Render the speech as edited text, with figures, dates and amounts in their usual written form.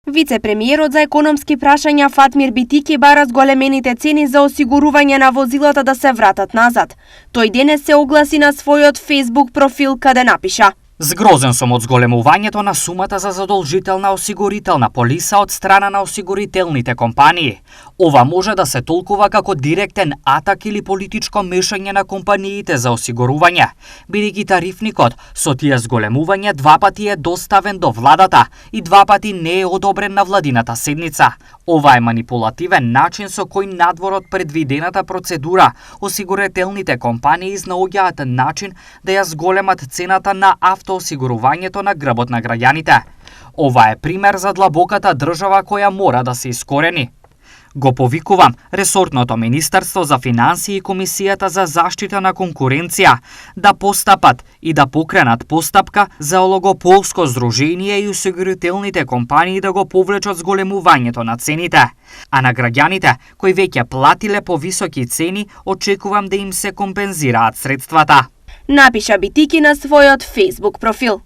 Вице-премиерот за економски прашања Фатмир Битики бара зголемените цени за осигурување на возилата да се вратат назад. Тој денес се огласи на својот Facebook профил каде напиша: Згрозен сум од зголемувањето на сумата за задолжителна осигурителна полиса од страна на осигурителните компании. Ова може да се толкува како директен атак или политичко мешање на компаниите за осигурување, бидејќи тарифникот со тие зголемување два пати е доставен до владата и два пати не е одобрен на владината седница. Ова е манипулативен начин со кој надвор од предвидената процедура осигурителните компании изнаоѓаат начин да ја зголемат цената на автоосигурувањето на грбот на граѓаните. Ова е пример за длабоката држава која мора да се искорени. Го повикувам ресорното Министерство за финансии и Комисијата за заштита на конкуренција да постапат и да покренат постапка за олигополско здружение и осигурителните компании да го повлечат зголемувањето на цените. А на граѓаните кои веќе платиле повисоки цени, очекувам да им се компензираат средствата. Напиша Битики на својот Facebook профил.